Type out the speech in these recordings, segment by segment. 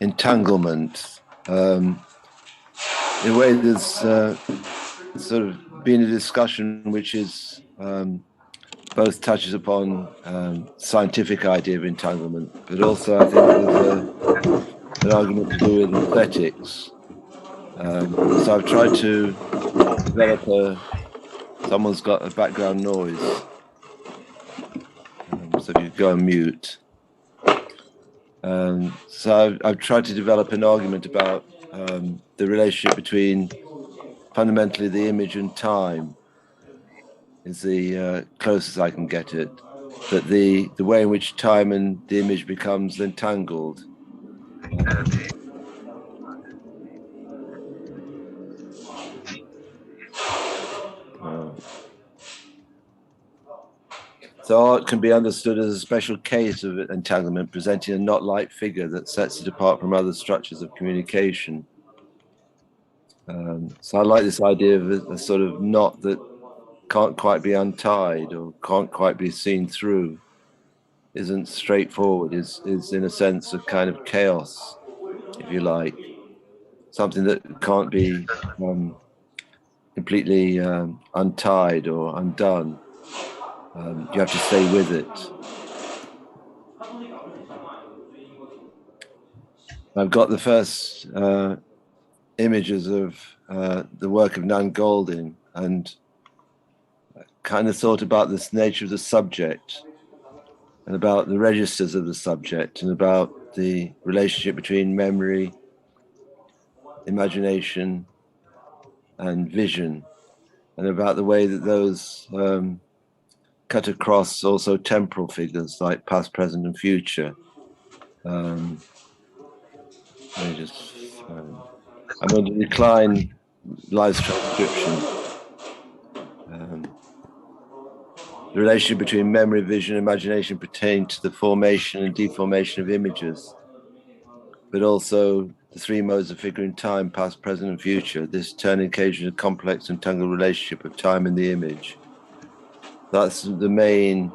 entanglement. In a way, there's sort of been a discussion which is both touches upon scientific idea of entanglement, but also I think there's an argument to do with aesthetics. So I've tried to develop a. Someone's got a background noise, so if you go on mute. So I've tried to develop an argument about the relationship between fundamentally the image and time is the closest I can get it. But the way in which time and the image becomes entangled. So art can be understood as a special case of entanglement, presenting a knot-like figure that sets it apart from other structures of communication. So I like this idea of a sort of knot that can't quite be untied or can't quite be seen through, isn't straightforward, is in a sense a kind of chaos, if you like, something that can't be completely untied or undone. You have to stay with it. I've got the first images of the work of Nan Goldin and kind of thought about this nature of the subject and about the registers of the subject and about the relationship between memory, imagination, and vision, and about the way that those cut across also temporal figures like past, present, and future. Let me just, I'm going to decline Live's transcription. The relationship between memory, vision, and imagination pertain to the formation and deformation of images, but also the three modes of figuring time, past, present, and future. This turn occasions a complex and tangled relationship of time and the image. That's the main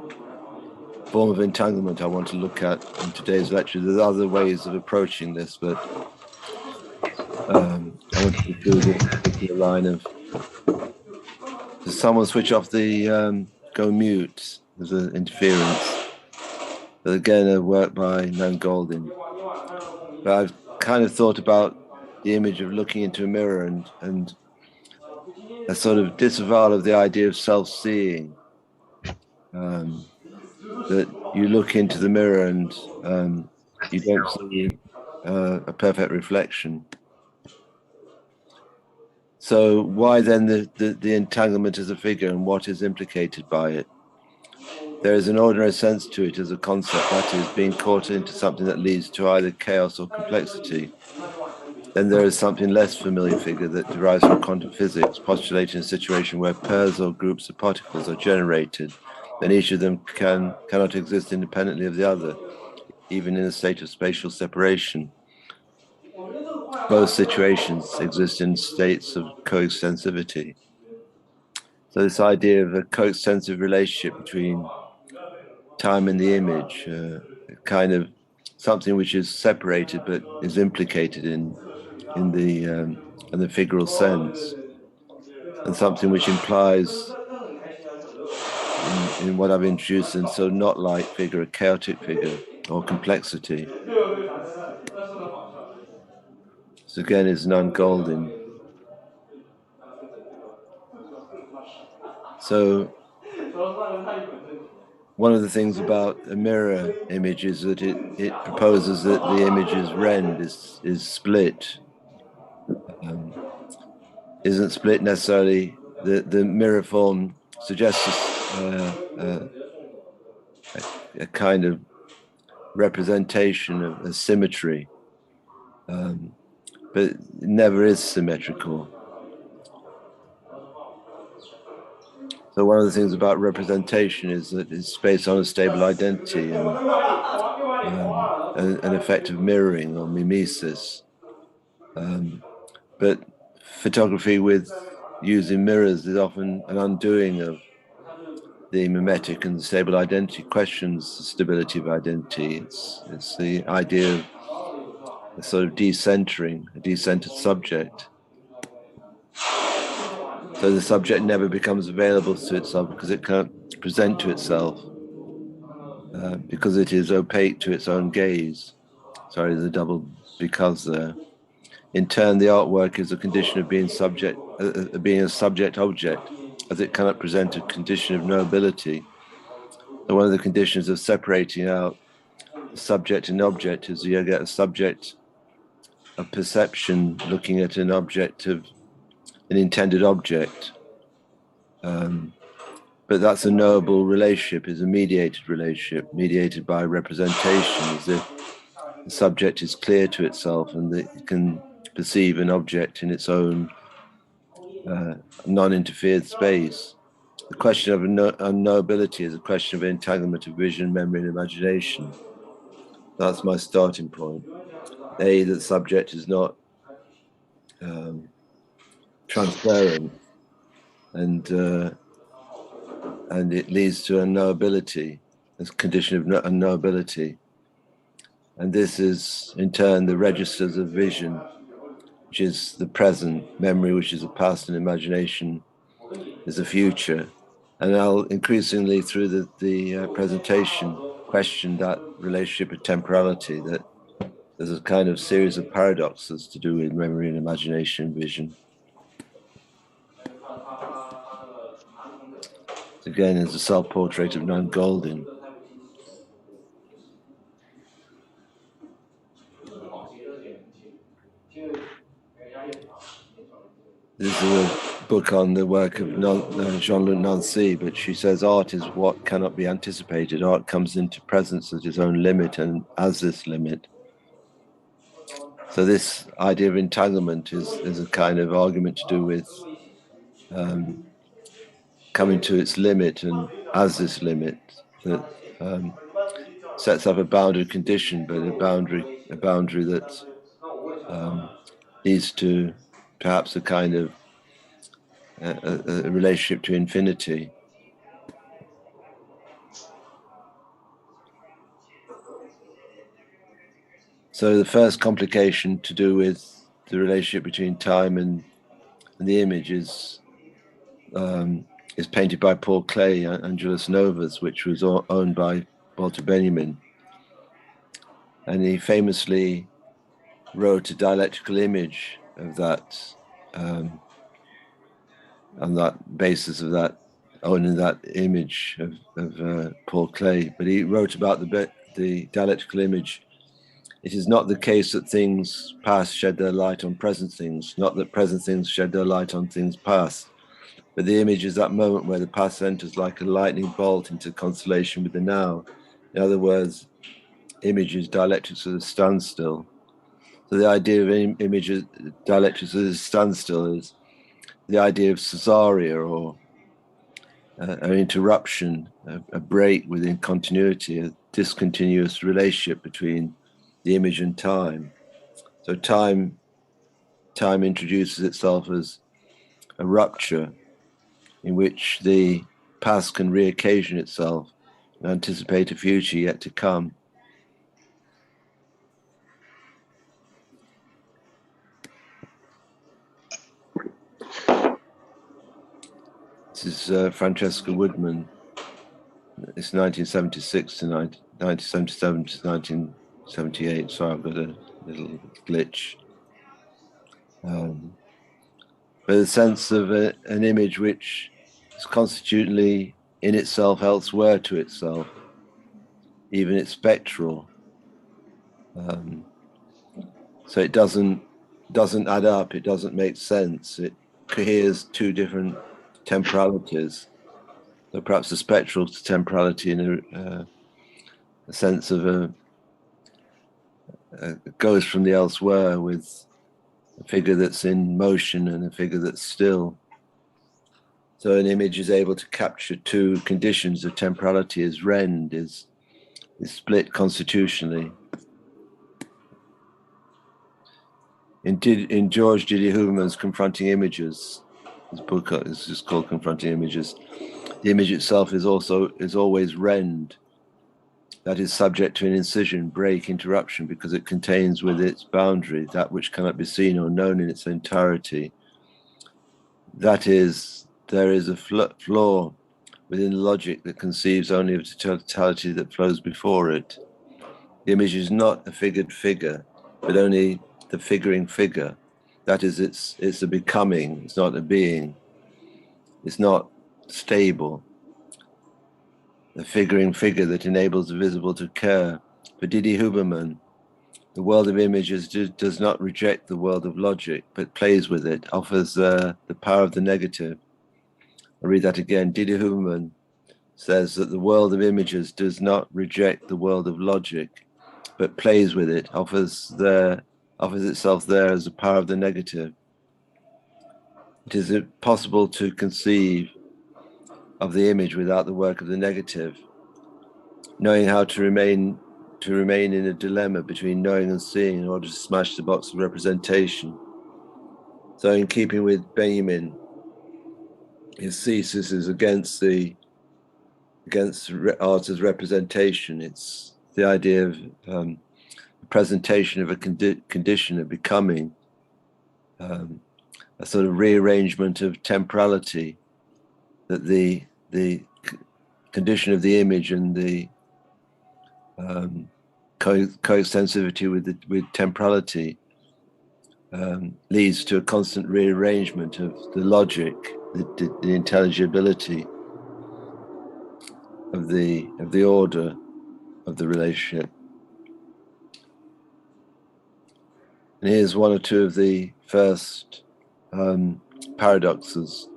form of entanglement I want to look at in today's lecture. There's other ways of approaching this, but I want to do this particular line of. Does someone switch off the go mute? There's an interference. But again, a work by Nan Goldin. But I've kind of thought about the image of looking into a mirror and a sort of disavowal of the idea of self-seeing. That you look into the mirror and you don't see a perfect reflection. So why then the entanglement as a figure and what is implicated by it? There is an ordinary sense to it as a concept, that is, being caught into something that leads to either chaos or complexity. Then there is something less familiar figure that derives from quantum physics, postulating a situation where pairs or groups of particles are generated, and each of them cannot exist independently of the other, even in a state of spatial separation. Both situations exist in states of coextensivity. So this idea of a coextensive relationship between time and the image, kind of something which is separated but is implicated in the figural sense, and something which implies in what I've introduced, and so not like figure, a chaotic figure or complexity. So again, is Nan Goldin. So one of the things about a mirror image is that it proposes that the image's rend is split. Isn't split necessarily, the mirror form suggests a kind of representation of a symmetry, but it never is symmetrical. So one of the things about representation is that it's based on a stable identity and an effect of mirroring or mimesis. But photography with using mirrors is often an undoing of the mimetic and the stable identity questions the stability of identity. It's the idea of a sort of decentering, a decentered subject. So the subject never becomes available to itself because it can't present to itself, because it is opaque to its own gaze. Sorry, there's a double because there. In turn, the artwork is a condition of being subject, being a subject object, as it cannot present a condition of knowability. And one of the conditions of separating out subject and object is you get a subject of perception looking at an object of an intended object. But that's a knowable relationship, is a mediated relationship, mediated by representation, as if the subject is clear to itself and that it can perceive an object in its own non-interfered space. The question of unknowability is a question of entanglement of vision, memory, and imagination. That's my starting point. A, that the subject is not transparent, and it leads to unknowability, as a condition of unknowability. And this is, in turn, the registers of vision, which is the present, memory, which is the past, and imagination is the future. And I'll increasingly, through the presentation, question that relationship of temporality, that there's a kind of series of paradoxes to do with memory and imagination and vision. Again, it's a self-portrait of Nan Goldin. This is a book on the work of Jean-Luc Nancy, but she says art is what cannot be anticipated. Art comes into presence at its own limit and as this limit. So this idea of entanglement is a kind of argument to do with coming to its limit and as this limit that sets up a boundary condition, but a boundary that leads to perhaps a kind of a relationship to infinity. So the first complication to do with the relationship between time and the image is painted by Paul Klee, Angelus Novus, which was owned by Walter Benjamin. And he famously wrote a dialectical image of that, on that basis of that, owning that image of Paul Klee. But he wrote about the dialectical image. It is not the case that things past shed their light on present things, not that present things shed their light on things past, but the image is that moment where the past enters like a lightning bolt into constellation with the now. In other words, image is dialectics of a standstill. So the idea of images, dialectics of a standstill, is the idea of Caesarea, or an interruption, a break within continuity, a discontinuous relationship between the image and time. So time introduces itself as a rupture in which the past can reoccasion itself and anticipate a future yet to come. This is Francesca Woodman. It's 1976 to 1977 to 1978. So I've got a little glitch. But the sense of an image which is constitutionally in itself elsewhere to itself, even it's spectral. So it doesn't add up, it doesn't make sense. It coheres two different temporalities. So perhaps a spectral temporality in a sense of goes from the elsewhere with a figure that's in motion and a figure that's still. So an image is able to capture two conditions of temporality as rend, is split constitutionally. In George Didi Huberman's Confronting Images, His book is just called Confronting Images. The image itself is always rend, that is subject to an incision, break, interruption, because it contains with its boundary that which cannot be seen or known in its entirety. That is, there is a flaw within logic that conceives only of the totality that flows before it. The image is not a figured figure, but only the figuring figure. That is, it's a becoming, it's not a being. It's not stable. The figuring figure that enables the visible to occur. For Didi Huberman, the world of images does not reject the world of logic, but plays with it, offers the power of the negative. I'll read that again. Didi Huberman says that the world of images does not reject the world of logic, but plays with it, offers itself there as the power of the negative. It is possible to conceive of the image without the work of the negative, knowing how to remain in a dilemma between knowing and seeing in order to smash the box of representation. So in keeping with Benjamin, his thesis is against art as representation. It's the idea of the presentation of a condition of becoming, a sort of rearrangement of temporality, that the condition of the image and the coextensivity with temporality leads to a constant rearrangement of the logic, the intelligibility of the order of the relationship. And here's one or two of the first paradoxes.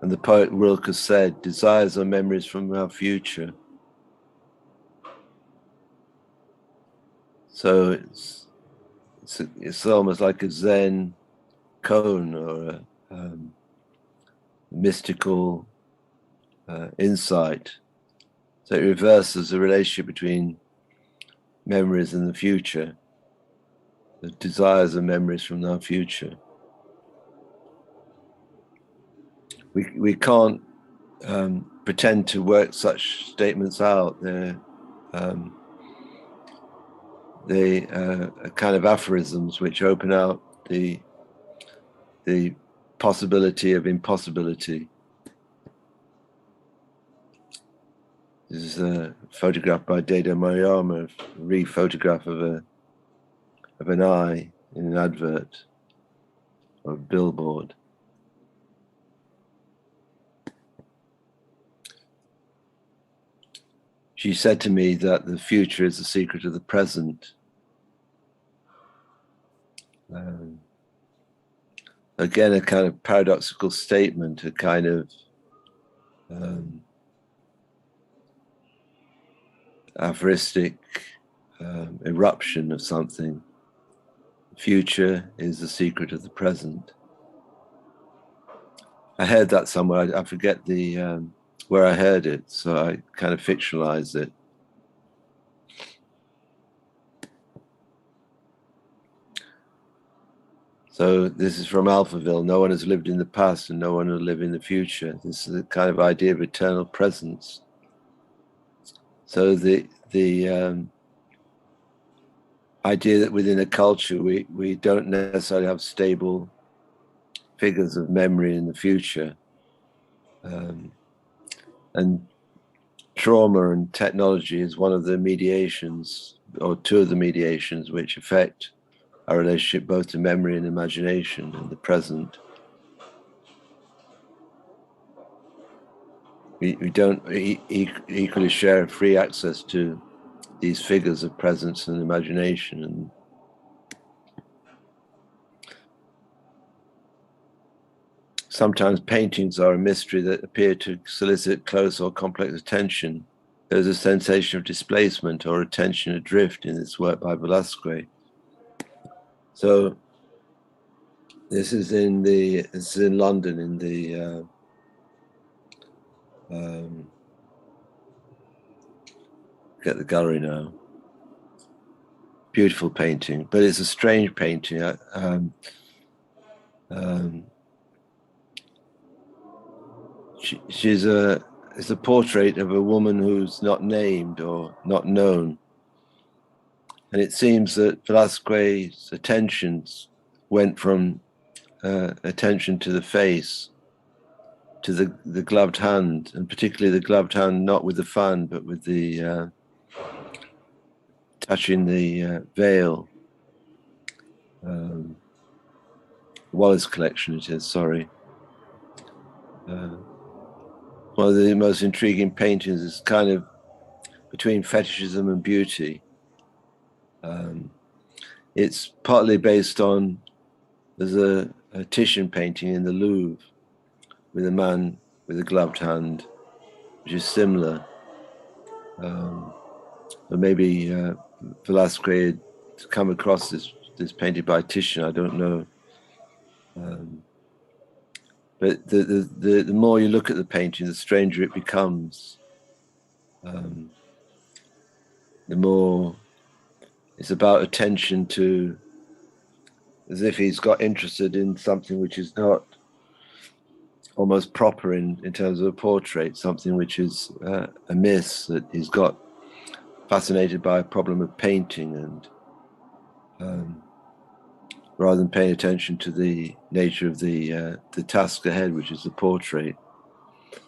And the poet Rilke said, "Desires are memories from our future." So it's almost like a Zen koan or a mystical insight. So it reverses the relationship between memories and the future. The desires are memories from our future. We can't pretend to work such statements out. They're kind of aphorisms which open out the possibility of impossibility. This is a photograph by Deda Maruyama, a re-photograph of an eye in an advert or a billboard. She said to me that the future is the secret of the present. Again, a kind of paradoxical statement, a kind of aphoristic eruption of something. The future is the secret of the present. I heard that somewhere. I forget the where I heard it, so I kind of fictionalized it. So this is from Alphaville. No one has lived in the past and no one will live in the future. This is the kind of idea of eternal presence. So the idea that within a culture we don't necessarily have stable figures of memory in the future, and trauma and technology is one of the mediations, or two of the mediations, which affect our relationship both to memory and imagination in the present. We don't equally share free access to these figures of presence and imagination. And sometimes paintings are a mystery that appear to solicit close or complex attention. There's a sensation of displacement or attention adrift in this work by Velasquez. So this is in London in the get the gallery now. Beautiful painting, but it's a strange painting. It's a portrait of a woman who's not named or not known. And it seems that Velasquez's attentions went from attention to the face to the gloved hand, and particularly the gloved hand, not with the fan, but with the touching the veil. Wallace collection it is, sorry. One of the most intriguing paintings is kind of between fetishism and beauty. It's partly based on, there's a Titian painting in the Louvre with a man with a gloved hand, which is similar. But maybe Velasquez had come across this painting by Titian, I don't know. But the more you look at the painting, the stranger it becomes. The more it's about attention to, as if he's got interested in something which is not almost proper in terms of a portrait, something which is amiss, that he's got fascinated by a problem of painting, and rather than paying attention to the nature of the task ahead, which is the portrait.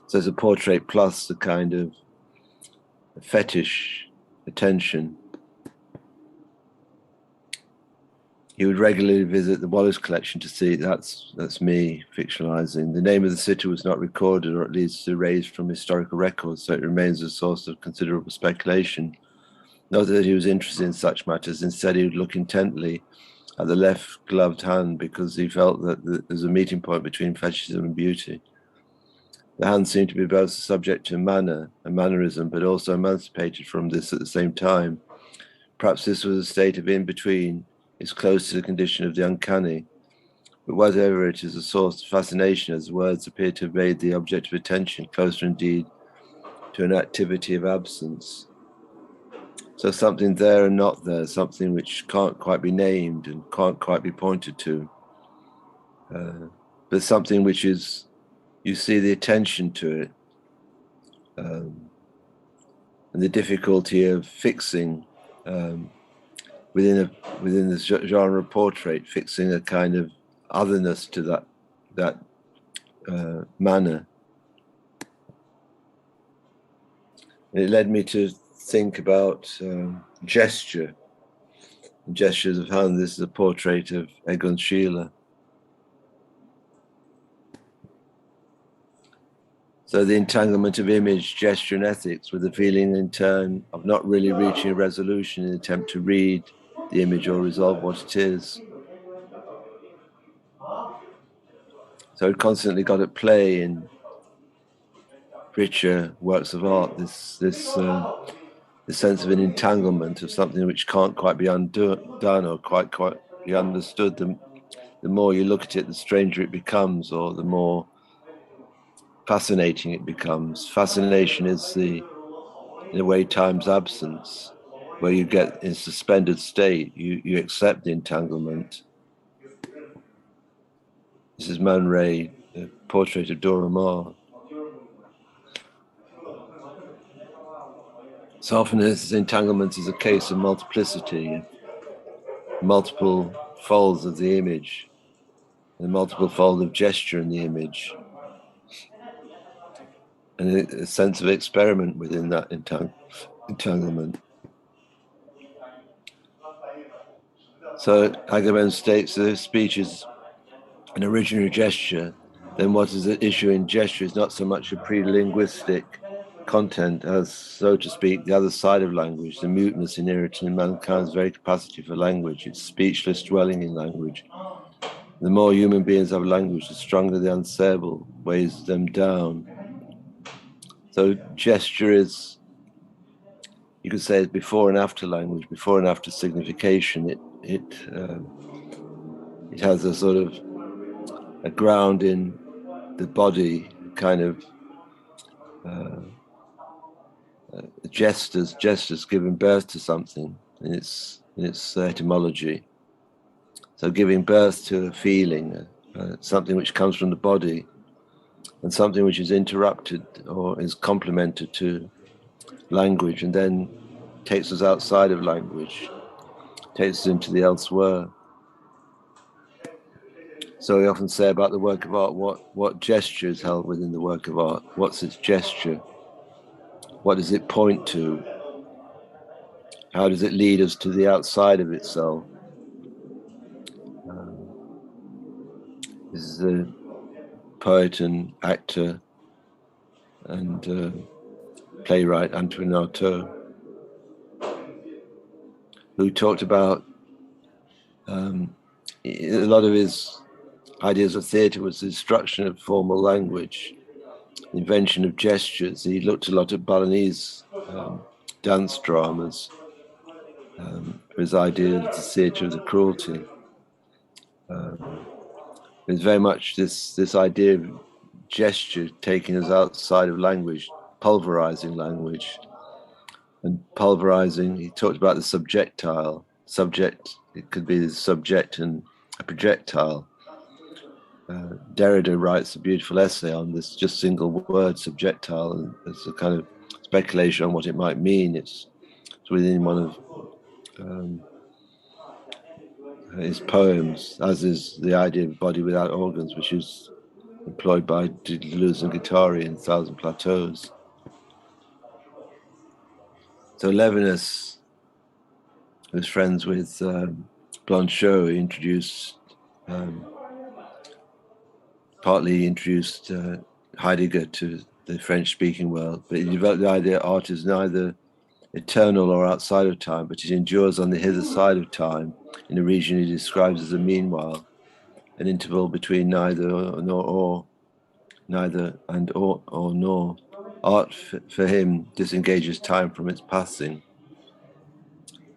So it's a portrait plus the kind of fetish attention. He would regularly visit the Wallace collection to see, that's me fictionalizing. The name of the sitter was not recorded, or at least erased from historical records, so it remains a source of considerable speculation. Not that he was interested in such matters, instead he would look intently at the left gloved hand because he felt that there's a meeting point between fetishism and beauty. The hand seemed to be both subject to manner and mannerism, but also emancipated from this at the same time. Perhaps this was a state of in-between, is close to the condition of the uncanny, but whatever it is, a source of fascination, as words appear to have made the object of attention closer indeed to an activity of absence. So something there and not there, something which can't quite be named and can't quite be pointed to, but something which is, you see the attention to it, and the difficulty of fixing within the genre of portrait, fixing a kind of otherness to that manner. And it led me to think about gesture, gestures of hand. This is a portrait of Egon Schiele. So the entanglement of image, gesture, and ethics, with the feeling in turn of not really reaching a resolution in an attempt to read the image or resolve what it is. So it constantly got at play in richer works of art, this sense of an entanglement of something which can't quite be undone or quite be understood. The more you look at it, the stranger it becomes, or the more fascinating it becomes. Fascination is in a way, time's absence, where you get in suspended state, you accept the entanglement. This is Man Ray, a portrait of Dora Maar. So often this entanglement is a case of multiplicity, multiple folds of the image, and multiple fold of gesture in the image, and a sense of experiment within that entanglement. So Agamemnon states that if speech is an original gesture, then what is at issue in gesture is not so much a pre-linguistic content as, so to speak, the other side of language, the muteness inherent in mankind's very capacity for language, its speechless dwelling in language. The more human beings have language, the stronger the unsayable weighs them down. So gesture is, you could say, it's before and after language, before and after signification. It has a sort of a ground in the body, kind of gestures giving birth to something in its etymology. So giving birth to a feeling, something which comes from the body, and something which is interrupted or is complemented to language and then takes us outside of language, takes us into the elsewhere. So we often say about the work of art, what gesture is held within the work of art? What's its gesture? What does it point to? How does it lead us to the outside of itself? This is the poet and actor and playwright Antoine Artaud, who talked about a lot of his ideas of theatre was the destruction of formal language, the invention of gestures. He looked a lot at Balinese dance dramas for his idea of the theatre of the cruelty. There's very much this idea of gesture taking us outside of language, pulverizing language. And pulverizing, he talked about the subjectile. Subject, it could be the subject and a projectile. Derrida writes a beautiful essay on this just single word, subjectile, and there's a kind of speculation on what it might mean. It's within one of his poems, as is the idea of body without organs, which is employed by Deleuze and Guattari in Thousand Plateaus. So Levinas was friends with Blanchot. He introduced, partly introduced Heidegger to the French-speaking world, but he developed the idea that art is neither eternal or outside of time, but it endures on the hither side of time in a region he describes as a meanwhile, an interval between neither nor, neither and or nor. Art for him disengages time from its passing.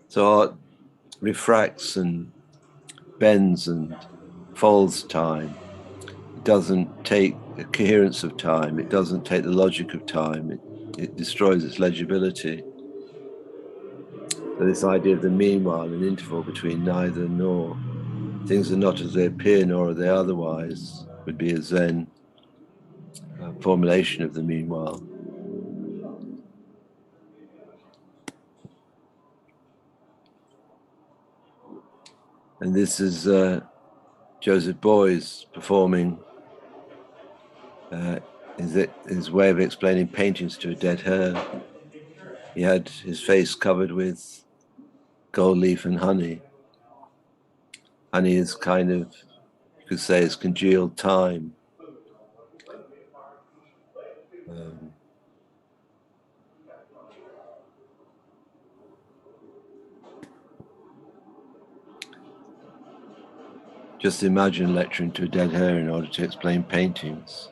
So art refracts and bends and folds time. It doesn't take a coherence of time. It doesn't take the logic of time. It destroys its legibility. So this idea of the meanwhile, an interval between neither nor, things are not as they appear nor are they otherwise, would be a Zen formulation of the meanwhile. And this is Joseph Beuys performing his way of explaining paintings to a dead hare. He had his face covered with gold leaf and honey. Honey is kind of, you could say, it's congealed time. Just imagine lecturing to a dead hare in order to explain paintings.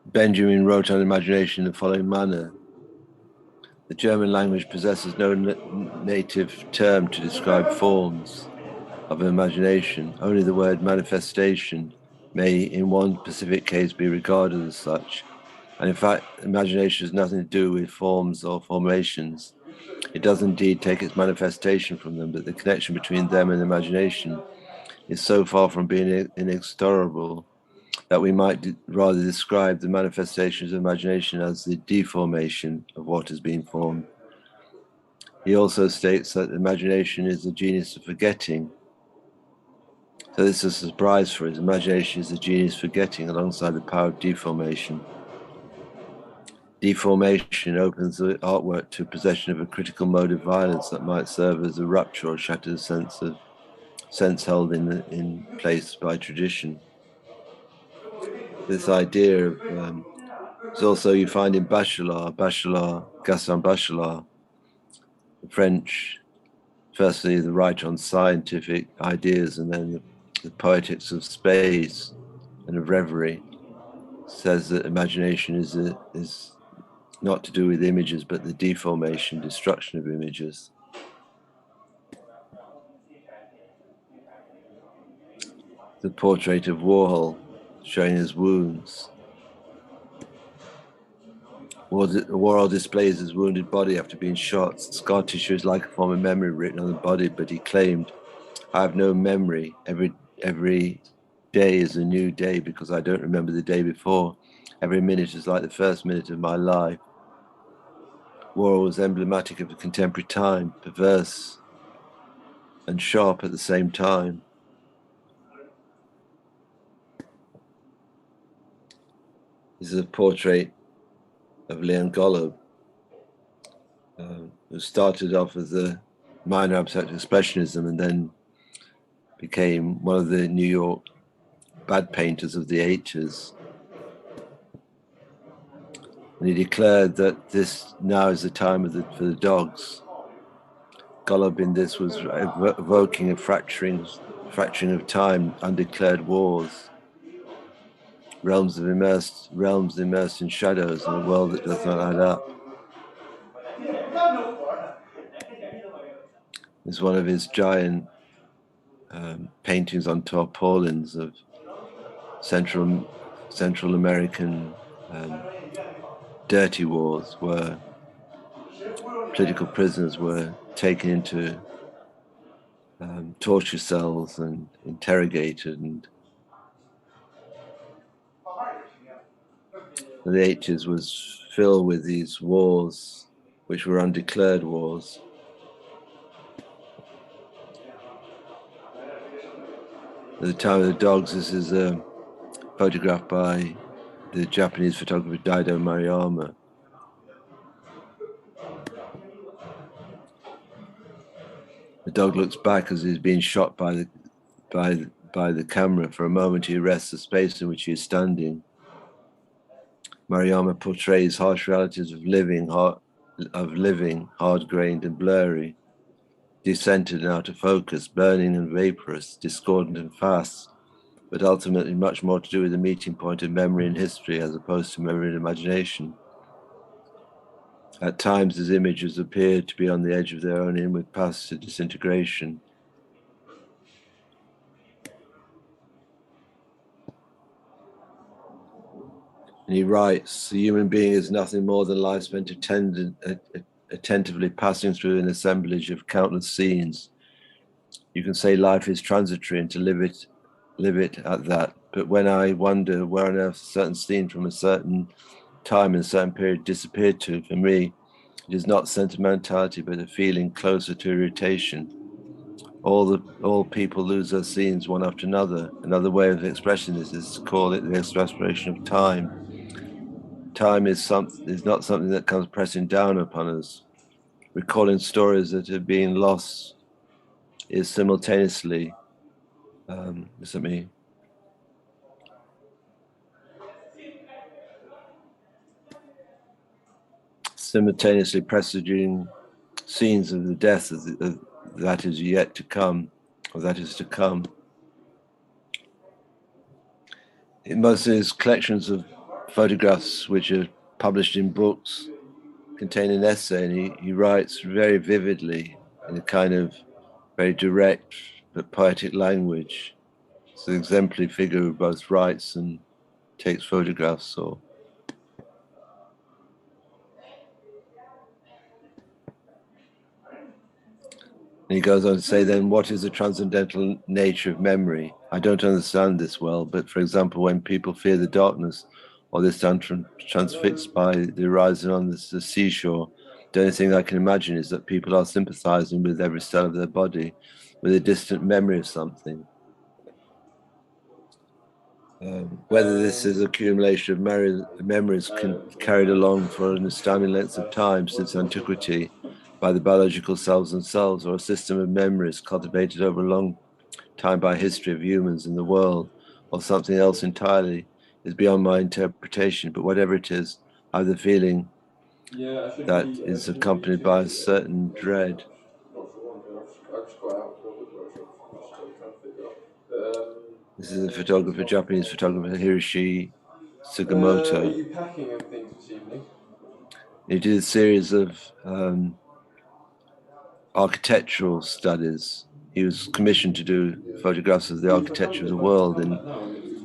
Benjamin wrote on imagination in the following manner: the German language possesses no native term to describe forms of imagination. Only the word manifestation may, in one specific case, be regarded as such. And in fact, imagination has nothing to do with forms or formations. It does indeed take its manifestation from them, but the connection between them and imagination is so far from being inexorable that we might rather describe the manifestations of imagination as the deformation of what has been formed. He also states that imagination is the genius of forgetting. So this is a surprise for us. Imagination is the genius of forgetting alongside the power of deformation. Deformation opens the artwork to possession of a critical mode of violence that might serve as a rupture or shatter the sense held in place by tradition. This idea of is also you find in Bachelard, Gaston Bachelard, the French, firstly the writer on scientific ideas and then the poetics of space and of reverie, says that imagination is not to do with images, but the deformation, destruction of images. The portrait of Warhol showing his wounds. Warhol displays his wounded body after being shot. Scar tissue is like a form of memory written on the body, but he claimed, I have no memory. Every day is a new day because I don't remember the day before. Every minute is like the first minute of my life. War was emblematic of the contemporary time, perverse and sharp at the same time. This is a portrait of Leon Golub, who started off as a minor abstract expressionism and then became one of the New York bad painters of the 80s. And he declared that this now is the time for the dogs. Golub in this was evoking a fracturing of time, undeclared wars, realms immersed in shadows, and a world that does not add up. It's one of his giant paintings on tarpaulins of Central American dirty wars, where political prisoners were taken into torture cells and interrogated. And the 80s was filled with these wars, which were undeclared wars. At the time of the dogs, this is a photograph by the Japanese photographer Daido Maruyama. The dog looks back as he's being shot by the camera. For a moment, he arrests the space in which he is standing. Maruyama portrays harsh realities of living, hard-grained and blurry, decentered and out of focus, burning and vaporous, discordant and fast, but ultimately much more to do with the meeting point of memory and history as opposed to memory and imagination. At times, his images appeared to be on the edge of their own inward paths to disintegration. And he writes, the human being is nothing more than life spent attentively passing through an assemblage of countless scenes. You can say life is transitory and to live it at that. But when I wonder where on earth a certain scene from a certain time and a certain period disappeared to, for me, it is not sentimentality, but a feeling closer to irritation. All people lose their scenes one after another. Another way of expressing this is to call it the expiration of time. Time is not something that comes pressing down upon us. Recalling stories that have been lost is simultaneously presaging scenes of the death that is yet to come, or that is to come. In most of his collections of photographs, which are published in books, contain an essay, and he writes very vividly in a kind of very direct but poetic language. It's an exemplary figure who both writes and takes photographs. And he goes on to say, then, what is the transcendental nature of memory? I don't understand this well, but for example, when people fear the darkness or they're transfixed by the horizon on the seashore, the only thing I can imagine is that people are sympathizing with every cell of their body, with a distant memory of something. Whether this is accumulation of memories carried along for an astounding length of time since antiquity by the biological cells themselves, or a system of memories cultivated over a long time by history of humans in the world, or something else entirely, is beyond my interpretation. But whatever it is, I have the feeling that is accompanied by a certain dread. This is a Japanese photographer, Hiroshi Sugimoto. Are you packing anything this evening? He did a series of architectural studies. He was commissioned to do photographs of the architecture of the world, and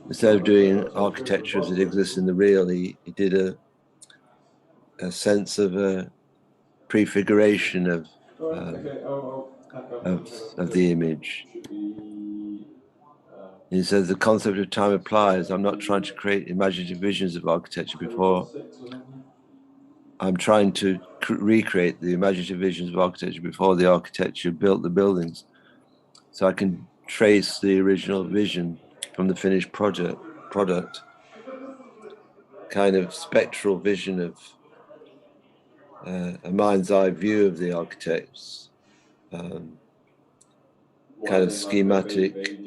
instead of doing architecture as it exists in the real, he did a sense of a prefiguration of of the image. He says the concept of time applies. I'm not trying to create imaginative visions of architecture before. I'm trying to recreate the imaginative visions of architecture before the architecture built the buildings. So I can trace the original vision from the finished product, kind of spectral vision of a mind's eye view of the architects, kind of schematic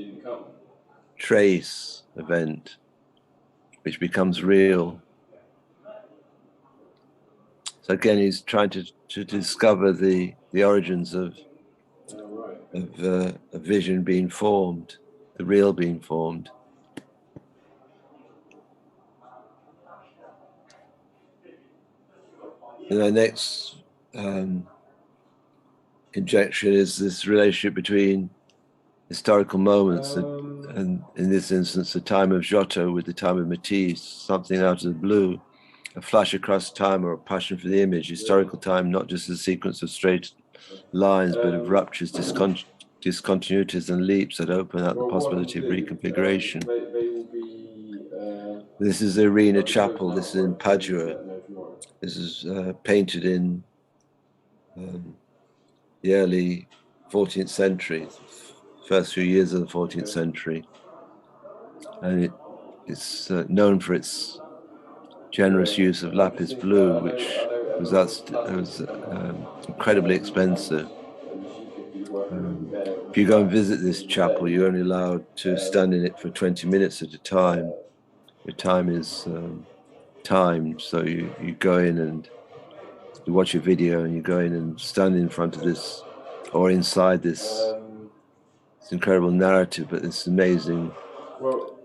trace event, which becomes real. So again, he's trying to discover the origins of a vision being formed, the real being formed. And the next conjecture is this relationship between historical moments and in this instance, the time of Giotto with the time of Matisse, something out of the blue, a flash across time or a passion for the image, historical time, not just a sequence of straight lines, but of ruptures, discontinuities and leaps that open up the possibility of reconfiguration. This is the Arena Chapel. This is in Padua. This is painted in the early 14th century, first few years of the 14th century. And it's known for its generous use of lapis blue, which was incredibly expensive. If you go and visit this chapel, you're only allowed to stand in it for 20 minutes at a time. Your time is timed, so you go in and you watch a video and you go in and stand in front of this or inside this incredible narrative, but this amazing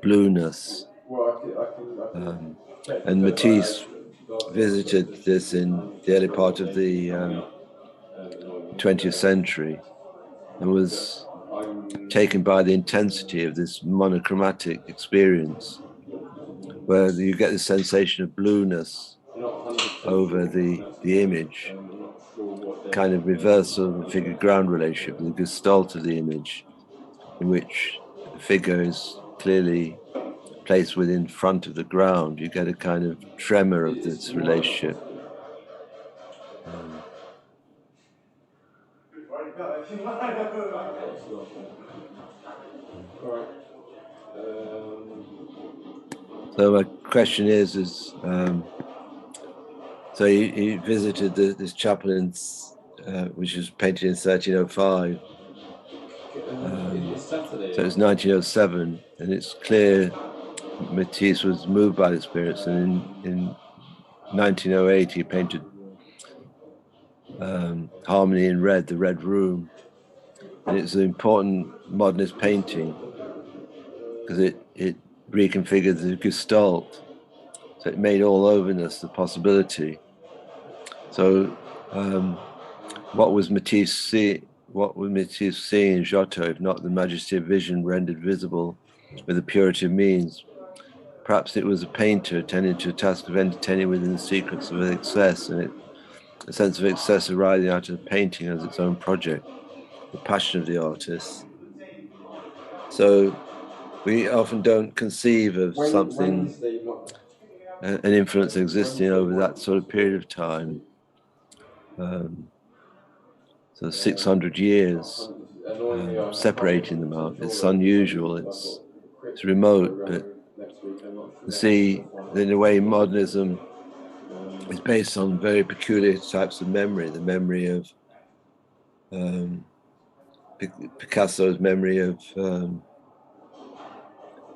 blueness. And Matisse visited this in the early part of the 20th century and was taken by the intensity of this monochromatic experience, where you get the sensation of blueness over the image, kind of reversal of the figure-ground relationship, the gestalt of the image, in which the figure is clearly placed within front of the ground. You get a kind of tremor of this relationship. So my question is so he visited this chapel in, which was painted in 1305. So it's 1907, and it's clear Matisse was moved by the experience, and in 1908 he painted Harmony in Red, the Red Room, and it's an important modernist painting because it reconfigured the Gestalt, so it made all overness the possibility. So what was Matisse seeing in Giotto, if not the majesty of vision rendered visible with the purity of means? Perhaps it was a painter attending to a task of entertaining within the secrets of excess, and a sense of excess arising out of the painting as its own project, the passion of the artist. So we often don't conceive of something, an influence existing over that sort of period of time. So 600 years separating them out. It's unusual, it's remote, but you see, in a way, modernism is based on very peculiar types of memory, the memory of Picasso's memory of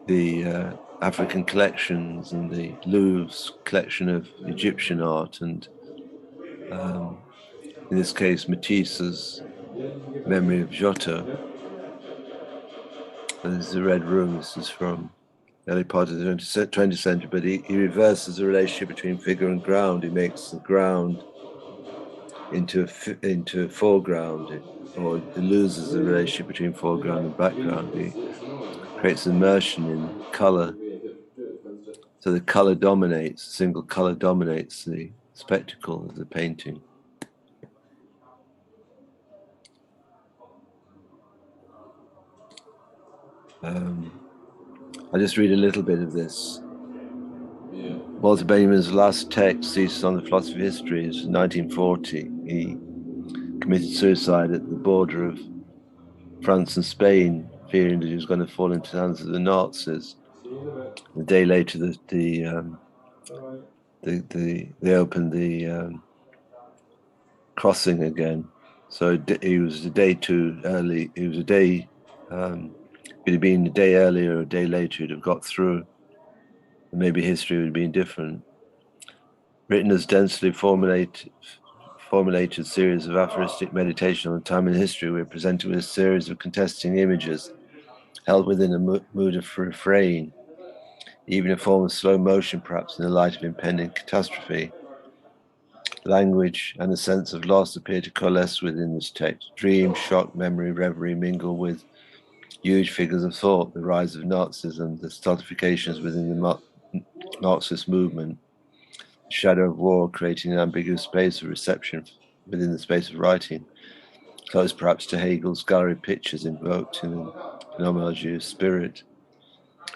the African collections and the Louvre's collection of Egyptian art, and in this case Matisse's memory of Giotto. And this is the Red Room. This is from the early part of the 20th century, but he reverses the relationship between figure and ground. He makes the ground into a foreground, or he loses the relationship between foreground and background. He creates immersion in color. So the color dominates, single color dominates the spectacle of the painting. I'll just read a little bit of this. Yeah. Walter Benjamin's last text, Thesis on the Philosophy of History, is 1940. He committed suicide at the border of France and Spain, fearing that he was going to fall into the hands of the Nazis. See you in a bit. A day later, Bye-bye. they opened the crossing again. So he was a day too early. He was a day. If it had been a day earlier or a day later, he'd have got through. And maybe history would have been different. Written as densely formulated series of aphoristic meditation on time and history, we're presented with a series of contesting images held within a mood of refrain, even a form of slow motion, perhaps in the light of impending catastrophe. Language and a sense of loss appear to coalesce within this text. Dream, shock, memory, reverie mingle with huge figures of thought, the rise of Nazism, the stultifications within the Marxist movement, the shadow of war creating an ambiguous space of reception within the space of writing, close perhaps to Hegel's gallery pictures invoked in an phenomenology of spirit.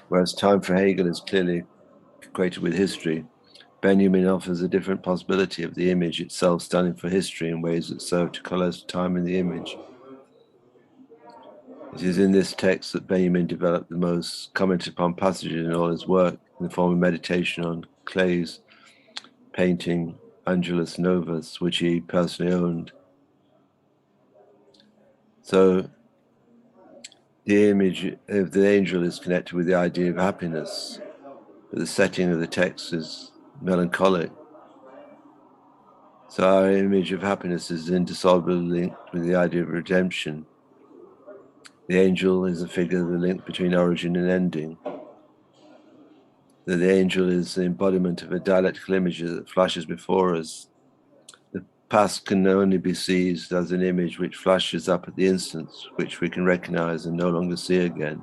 Whereas time for Hegel is clearly equated with history, Benjamin offers a different possibility of the image itself standing for history in ways that serve to coalesce time in the image. It is in this text that Benjamin developed the most commented upon passages in all his work in the form of meditation on Klee's painting Angelus Novus, which he personally owned. So the image of the angel is connected with the idea of happiness, but the setting of the text is melancholic. So our image of happiness is indissolubly linked with the idea of redemption. The angel is a figure of the link between origin and ending. That the angel is the embodiment of a dialectical image that flashes before us. The past can only be seized as an image which flashes up at the instant, which we can recognize and no longer see again.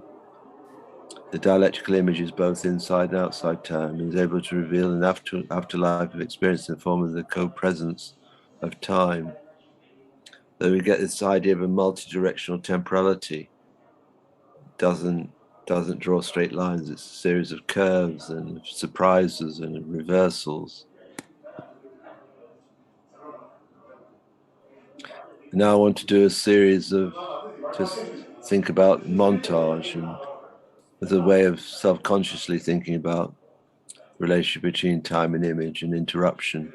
The dialectical image is both inside and outside time and is able to reveal an afterlife of experience in the form of the co-presence of time. Though we get this idea of a multi-directional temporality, doesn't draw straight lines. It's a series of curves and surprises and reversals. Now I want to do a series of just think about montage and as a way of self-consciously thinking about the relationship between time and image and interruption.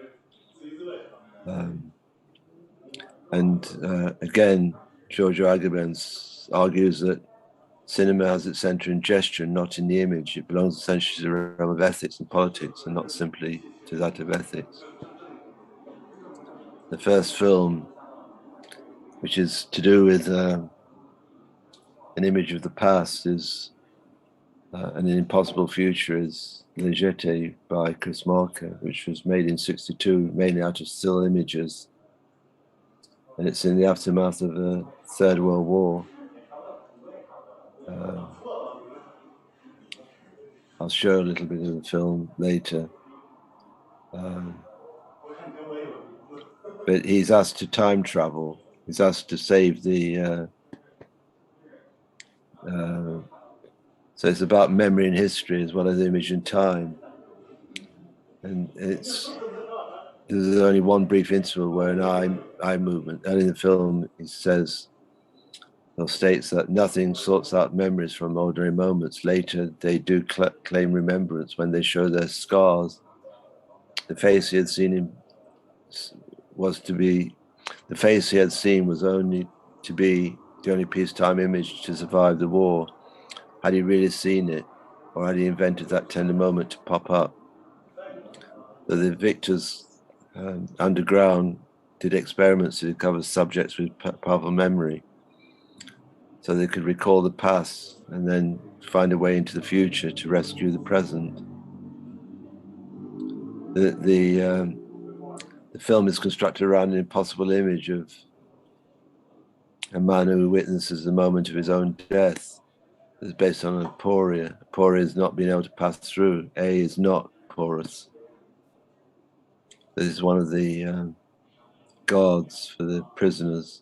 Again, Giorgio Agamben argues that cinema has its center in gesture, not in the image. It belongs essentially to the realm of ethics and politics and not simply to that of ethics. The first film, which is to do with an image of the past, is an impossible future, is Le Jetée by Chris Marker, which was made in '62, mainly out of still images. And it's in the aftermath of the Third World War. I'll show a little bit of the film later. But he's asked to time travel. He's asked to save the... so it's about memory and history as well as image and time. And there's only one brief interval where an eye movement, and in the film he says, or states that nothing sorts out memories from ordinary moments. Later, they do claim remembrance when they show their scars. The face he had seen was only to be the only peacetime image to survive the war. Had he really seen it, or had he invented that tender moment to pop up? The victors underground did experiments to recover subjects with powerful memory, so they could recall the past and then find a way into the future to rescue the present. The film is constructed around an impossible image of a man who witnesses the moment of his own death. It's based on aporia. Aporia is not being able to pass through. A is not porous. This is one of the guards for the prisoners.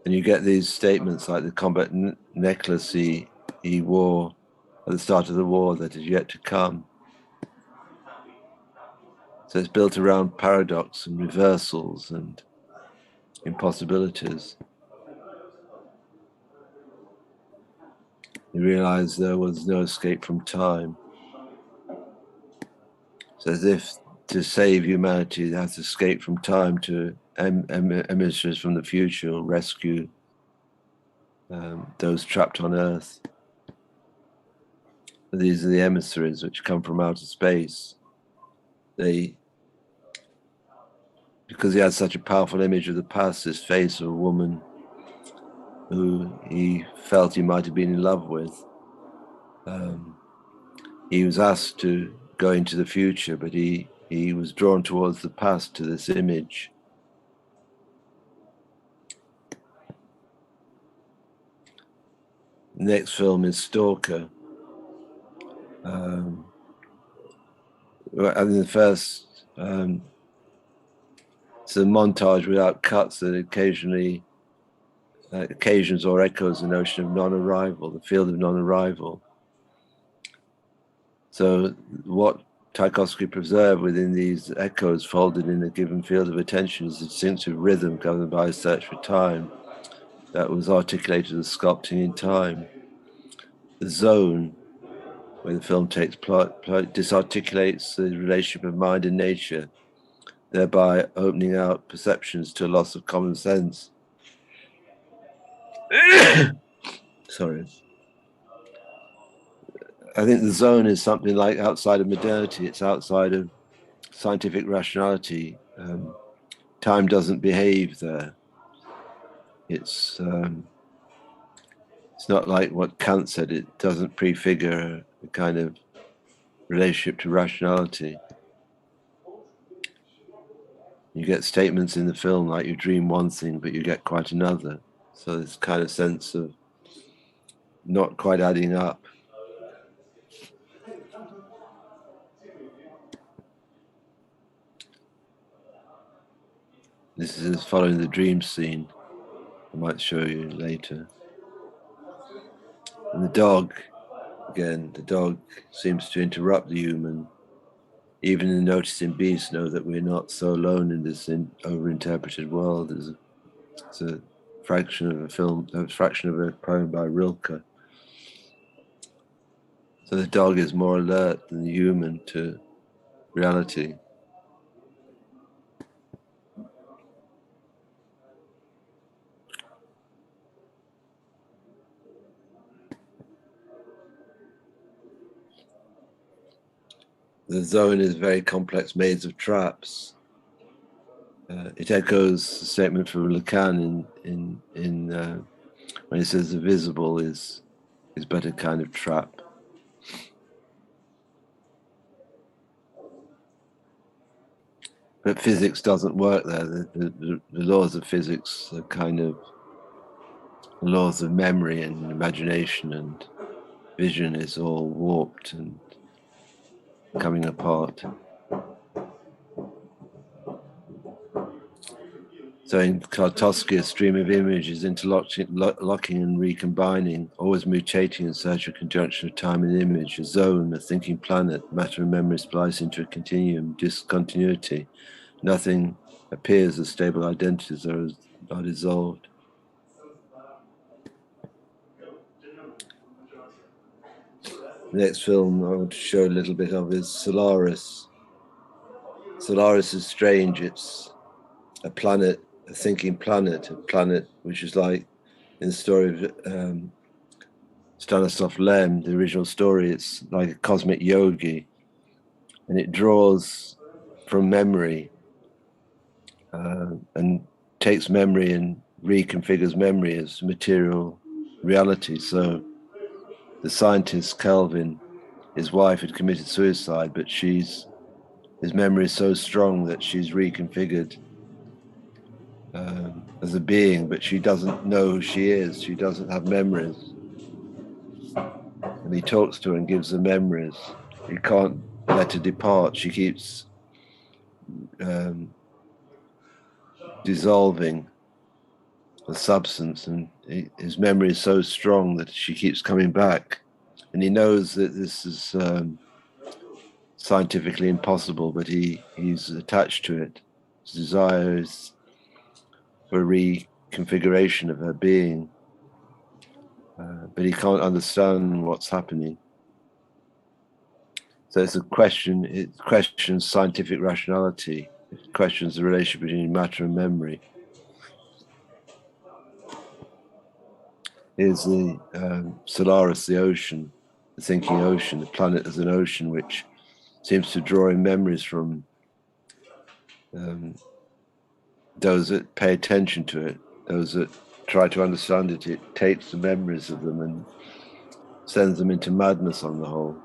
And you get these statements like the combat necklace he wore at the start of the war that is yet to come. So it's built around paradox and reversals and impossibilities. You realize there was no escape from time. So as if to save humanity, they have to escape from time to emissaries from the future, or rescue those trapped on Earth. These are the emissaries which come from outer space. Because he had such a powerful image of the past, this face of a woman who he felt he might have been in love with, he was asked to go into the future, but he was drawn towards the past, to this image. The next film is Stalker. And the first, it's a montage without cuts that occasionally occasions or echoes the notion of non-arrival, the field of non-arrival. So what Tchaikovsky preserved within these echoes folded in a given field of attention is a distinctive rhythm governed by a search for time that was articulated as sculpting in time. The zone, where the film takes plot, disarticulates the relationship of mind and nature, thereby opening out perceptions to a loss of common sense. Sorry. I think the zone is something like outside of modernity. It's outside of scientific rationality. Time doesn't behave there. It's not like what Kant said. It doesn't prefigure a kind of relationship to rationality. You get statements in the film like you dream one thing, but you get quite another. So this kind of sense of not quite adding up. This is following the dream scene. I might show you later. And the dog, again, the dog seems to interrupt the human. Even the noticing beasts know that we're not so alone in this over-interpreted world. It's a fraction of a film, a fraction of a poem by Rilke. So the dog is more alert than the human to reality. The zone is very complex maze of traps. It echoes the statement from Lacan in when he says the visible is but a kind of trap. But physics doesn't work there. The laws of physics are kind of laws of memory and imagination, and vision is all warped and coming apart. So in Kartovsky, a stream of images interlocking and recombining, always mutating in search of conjunction of time and image, a zone, a thinking planet, matter and memory splice into a continuum, discontinuity. Nothing appears as stable identities are dissolved. The next film I want to show a little bit of is Solaris. Solaris is strange. It's a planet, a thinking planet, a planet which is like in the story of Stanislav Lem, the original story, it's like a cosmic yogi, and it draws from memory and takes memory and reconfigures memory as material reality. So the scientist Kelvin, his wife had committed suicide, but his memory is so strong that she's reconfigured as a being, but she doesn't know who she is. She doesn't have memories. And he talks to her and gives her memories. He can't let her depart. She keeps dissolving a substance, and his memory is so strong that she keeps coming back, and he knows that this is scientifically impossible, but he's attached to it. His desire is for a reconfiguration of her being, but he can't understand what's happening. So it's a question. It questions scientific rationality. It questions the relationship between matter and memory. Here's the Solaris, the ocean, the thinking ocean, the planet as an ocean, which seems to draw in memories from those that pay attention to it, those that try to understand it. It takes the memories of them and sends them into madness on the whole.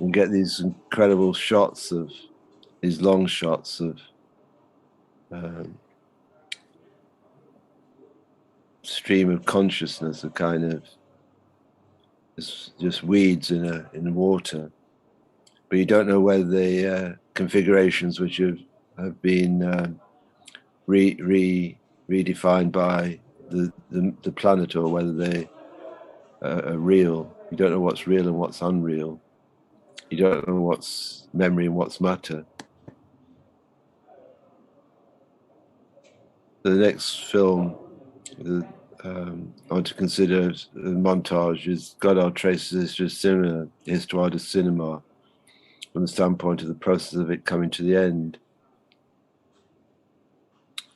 You get these incredible shots of these long shots of stream of consciousness, a kind of just weeds in water, but you don't know whether the configurations which have been redefined by the planet, or whether they are real. You don't know what's real and what's unreal. You don't know what's memory and what's matter. The next film I want to consider a montage is Godard traces history of cinema, Histoire du Cinéma, from the standpoint of the process of it coming to the end.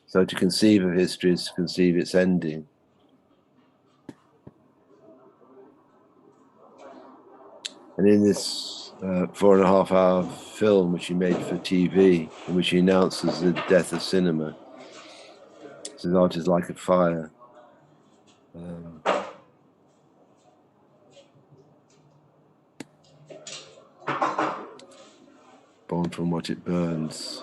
So to conceive of history is to conceive its ending. And in this 4.5-hour film, which he made for TV, in which he announces the death of cinema, his art is like a fire. Born from what it burns.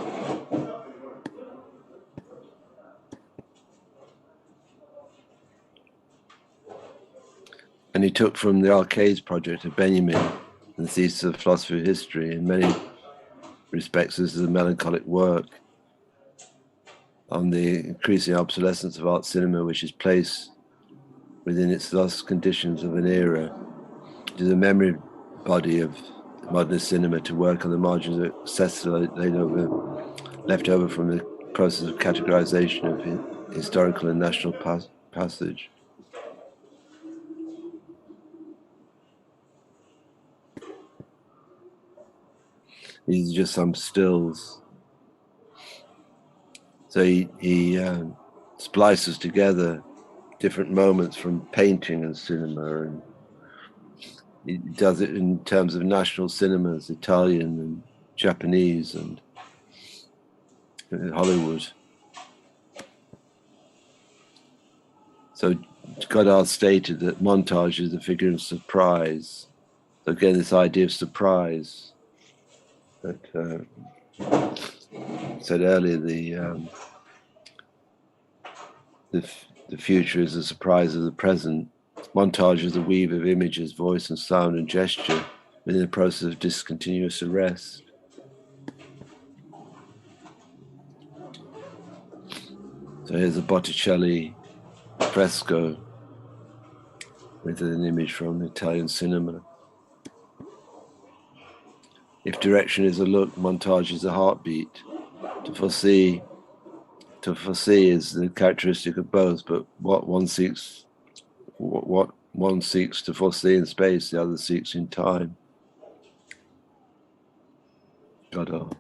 And he took from the Arcades project of Benjamin and the thesis of philosophy of history. In many respects, this is a melancholic work on the increasing obsolescence of art cinema, which is placed within its lost conditions of an era. It is a memory body of modernist cinema to work on the margins of excess left over from the process of categorization of historical and national passage. These are just some stills. So he splices together different moments from painting and cinema, and he does it in terms of national cinemas, Italian and Japanese and Hollywood. So Godard stated that montage is a figure of surprise. So again, this idea of surprise that said earlier, the future is a surprise of the present. Montage is a weave of images, voice and sound and gesture within the process of discontinuous arrest. So here's a Botticelli fresco with an image from Italian cinema. If direction is a look, montage is a heartbeat. To foresee is the characteristic of both, but what one seeks to foresee in space, the other seeks in time. Godard.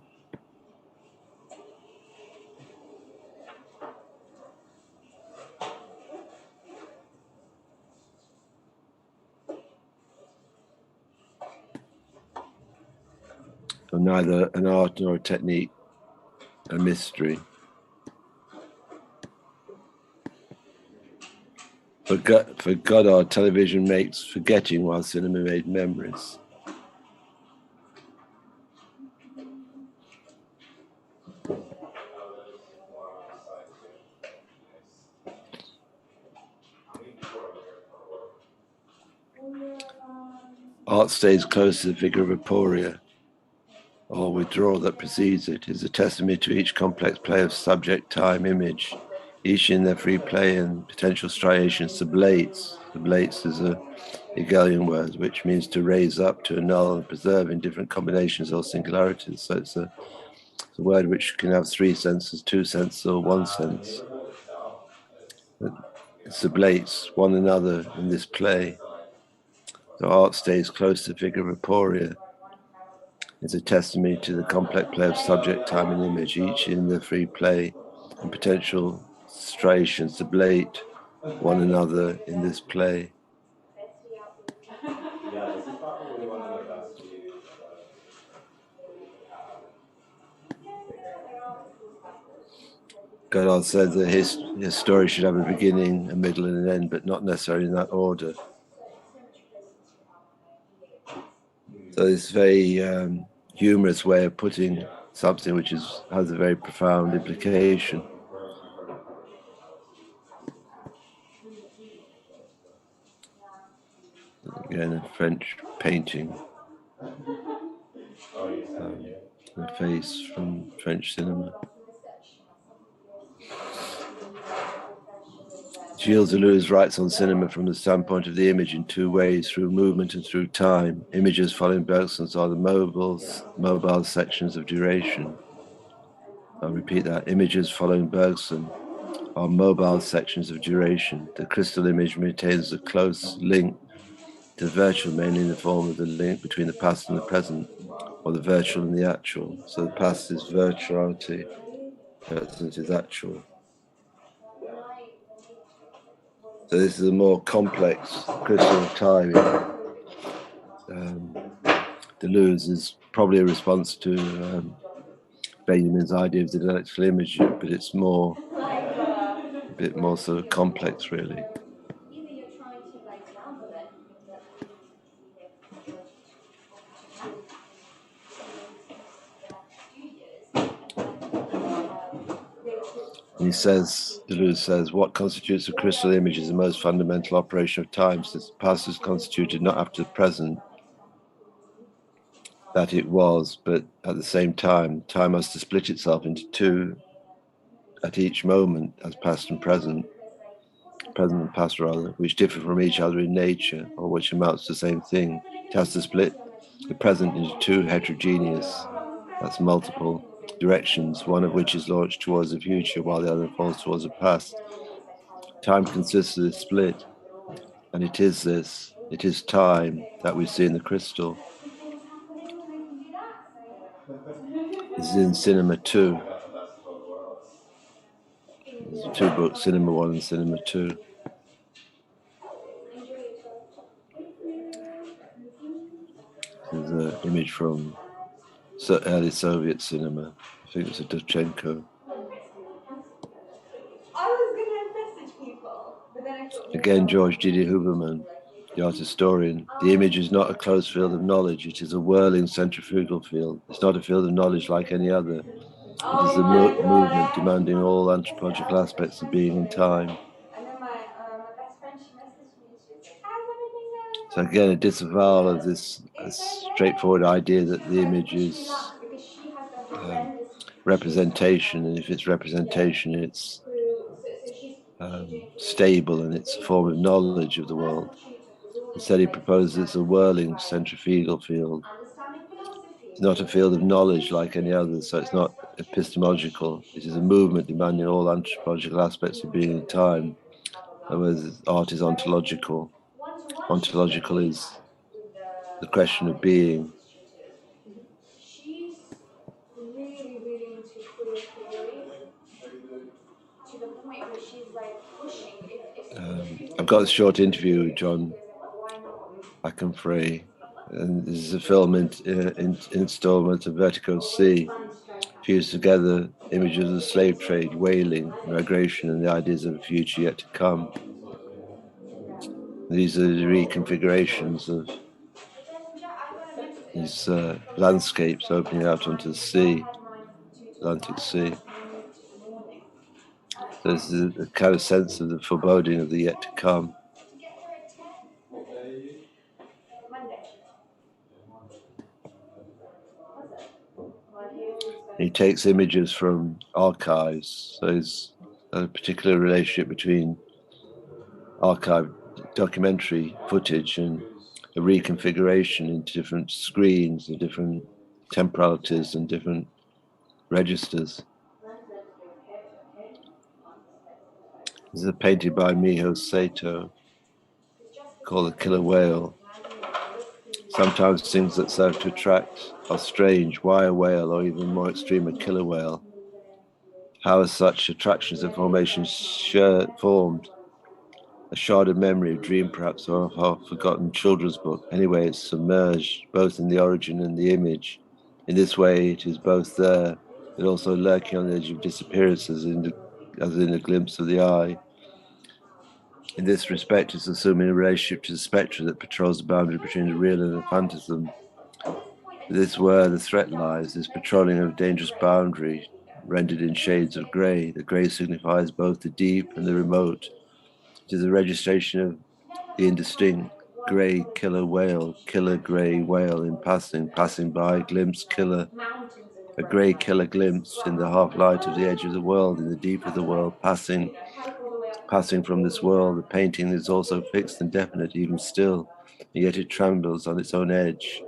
So neither an art nor a technique, a mystery. For Godard, television makes forgetting while cinema made memories. Art stays close to the figure of Aporia. or withdrawal that precedes it, is a testimony to each complex play of subject, time, image, each in their free play and potential striation sublates. Sublates is a Hegelian word, which means to raise up, to annul, and preserve in different combinations or singularities. So it's a word which can have three senses, two senses, or one sense. It sublates one another in this play. So art stays close to figure of aporia. It's a testimony to the complex play of subject, time, and image, each in the free play and potential striation sublate one another in this play. Godard says that his story should have a beginning, a middle, and an end, but not necessarily in that order. So it's a very humorous way of putting something which has a very profound implication. Again, a French painting, a face from French cinema. Gilles Deleuze writes on cinema from the standpoint of the image in two ways, through movement and through time. Images following Bergson's are the mobile sections of duration. I'll repeat that. Images following Bergson are mobile sections of duration. The crystal image maintains a close link to the virtual, mainly in the form of the link between the past and the present, or the virtual and the actual. So the past is virtuality, present is actual. So this is a more complex crystal of time. Deleuze is probably a response to Benjamin's idea of the dialectical image, but it's a bit more sort of complex, really. And Deleuze says, what constitutes a crystal image is the most fundamental operation of time, since the past is constituted not after the present, that it was, but at the same time, time has to split itself into two at each moment, as past and present and past rather, which differ from each other in nature, or which amounts to the same thing. It has to split the present into two heterogeneous, that's multiple directions, one of which is launched towards the future while the other falls towards the past. Time consists of this split, and it is time that we see in the crystal. This is in Cinema 2. There's two books, Cinema 1 and Cinema 2. There's an image from early Soviet cinema. I think it's a Dovchenko. Again, George Didier Huberman, the art historian. The image is not a closed field of knowledge. It is a whirling centrifugal field. It's not a field of knowledge like any other. It is a movement demanding all anthropological aspects of being and time. So again, a disavowal of this straightforward idea that the image is representation, and if it's representation, it's stable and it's a form of knowledge of the world. Instead, he proposes it's a whirling centrifugal field. It's not a field of knowledge like any other, so it's not epistemological. It is a movement demanding all anthropological aspects of being and time. Whereas art is ontological. Ontological is the question of being. I've got a short interview with John Akenfrey, and this is a film installment of Vertigo Sea, fused together images of the slave trade, whaling, migration, and the ideas of a future yet to come. These are the reconfigurations of these landscapes opening out onto the sea, Atlantic Sea. So this is a kind of sense of the foreboding of the yet to come. He takes images from archives. So there's a particular relationship between archive documentary footage and a reconfiguration into different screens and different temporalities and different registers. This is a painting by Miho Sato called The Killer Whale. Sometimes things that serve to attract are strange. Why a whale, or even more extreme, a killer whale? How are such attractions and formations formed? A sharded memory, a dream perhaps, or a half-forgotten children's book. Anyway, it's submerged both in the origin and the image. In this way, it is both there, but also lurking on the edge of disappearance as in a glimpse of the eye. In this respect, it's assuming a relationship to the spectre that patrols the boundary between the real and the phantasm. This is where the threat lies, this patrolling of a dangerous boundary, rendered in shades of grey. The grey signifies both the deep and the remote. It is a registration of the indistinct. Grey killer whale, killer grey whale in passing by, glimpse killer. A grey killer glimpsed in the half light of the edge of the world, in the deep of the world, passing from this world. The painting is also fixed and definite, even still, and yet it trembles on its own edge.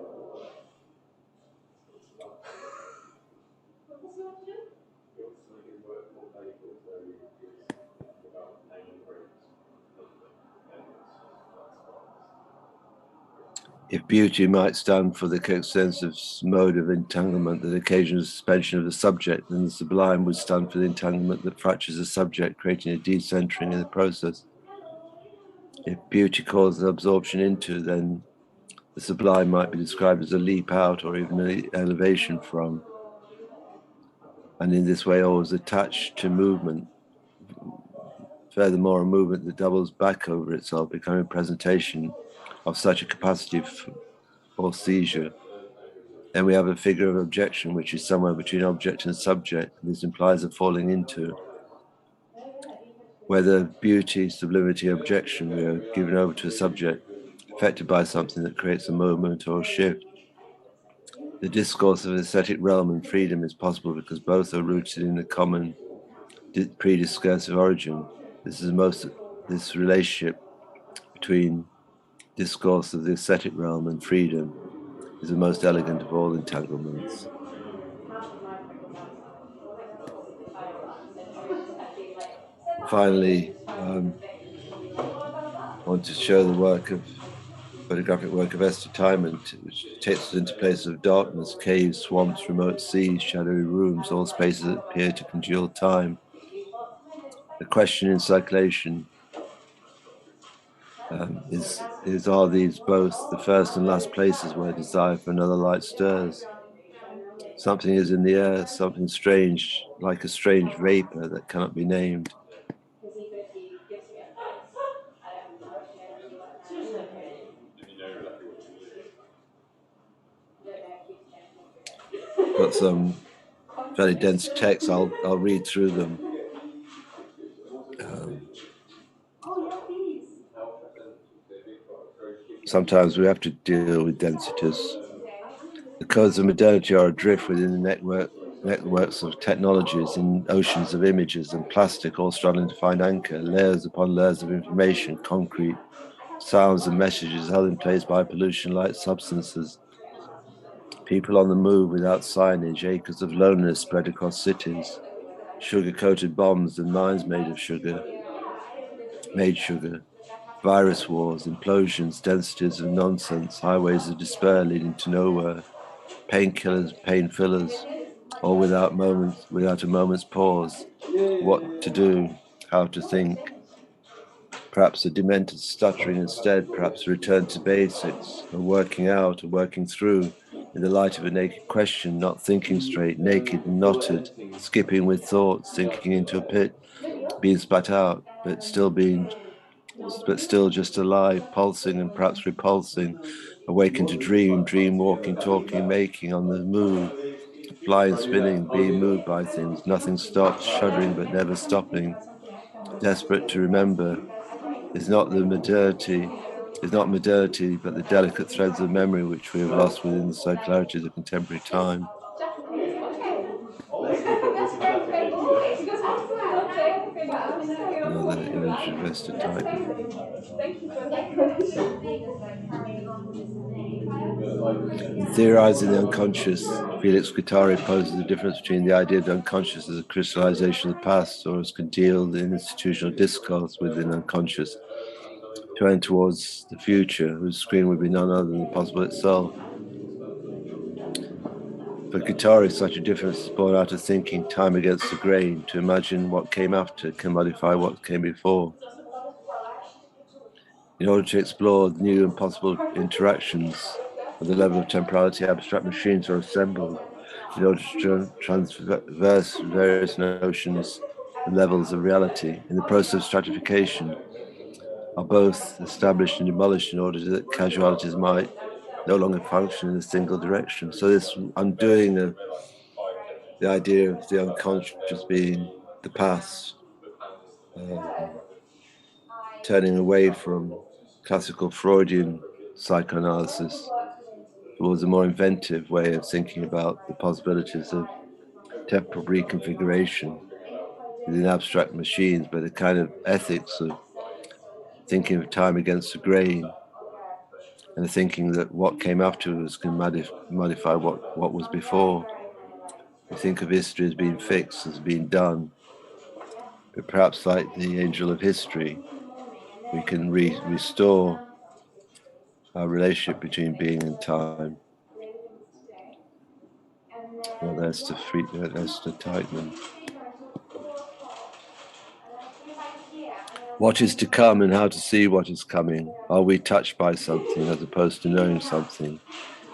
If beauty might stand for the coextensive mode of entanglement that occasions suspension of the subject, then the sublime would stand for the entanglement that fractures the subject, creating a decentering in the process. If beauty causes absorption into, then the sublime might be described as a leap out or even an elevation from, and in this way always attached to movement. Furthermore, a movement that doubles back over itself, becoming a presentation of such a capacity for seizure. Then we have a figure of objection, which is somewhere between object and subject. This implies a falling into. Whether beauty, sublimity, objection, we are given over to a subject, affected by something that creates a moment or a shift. The discourse of aesthetic realm and freedom is possible because both are rooted in a common pre-discursive origin. This relationship between discourse of the aesthetic realm and freedom is the most elegant of all entanglements. Finally, I want to show the photographic work of Esther Tymont, which takes us into places of darkness, caves, swamps, remote seas, shadowy rooms, all spaces that appear to congeal time. The question in circulation is are these both the first and last places where desire for another light stirs? Something is in the air, something strange, like a strange vapor that cannot be named. Got some fairly dense text. I'll read through them. Sometimes we have to deal with densities. The codes of modernity are adrift within the networks of technologies in oceans of images and plastic, all struggling to find anchor, layers upon layers of information, concrete, sounds and messages held in place by pollution-like substances. People on the move without signage, acres of loneliness spread across cities, sugar-coated bombs and mines made sugar, virus wars, implosions, densities of nonsense, highways of despair leading to nowhere, painkillers, pain fillers, all without a moment's pause. What to do, how to think. Perhaps a demented stuttering instead, perhaps a return to basics, a working out, a working through, in the light of a naked question, not thinking straight, naked and knotted, skipping with thoughts, sinking into a pit, being spat out, but still just alive, pulsing and perhaps repulsing, awakened to dream, walking, talking, making, on the move, flying, spinning, being moved by things, nothing stops, shuddering but never stopping, desperate to remember, is not modernity, but the delicate threads of memory which we have lost within the circularity of the contemporary time. Another image of Esther Titan. In theorizing the unconscious, Felix Guattari poses the difference between the idea of the unconscious as a crystallization of the past or as congealed in institutional discourse within unconscious, turned towards the future, whose screen would be none other than the possible itself. For Guattari, such a difference is born out of thinking time against the grain. To imagine what came after can modify what came before. In order to explore new and possible interactions at the level of temporality, abstract machines are assembled in order to transverse various notions and levels of reality. In the process of stratification, are both established and demolished in order that casualities might no longer function in a single direction. So this undoing of the idea of the unconscious being the past, turning away from classical Freudian psychoanalysis towards a more inventive way of thinking about the possibilities of temporal reconfiguration within abstract machines, but a kind of ethics of thinking of time against the grain and thinking that what came afterwards can modify what was before. We think of history as being fixed, as being done, but perhaps like the angel of history, we can restore our relationship between being and time. Well, that's the Teichmann. What is to come and how to see what is coming? Are we touched by something as opposed to knowing something?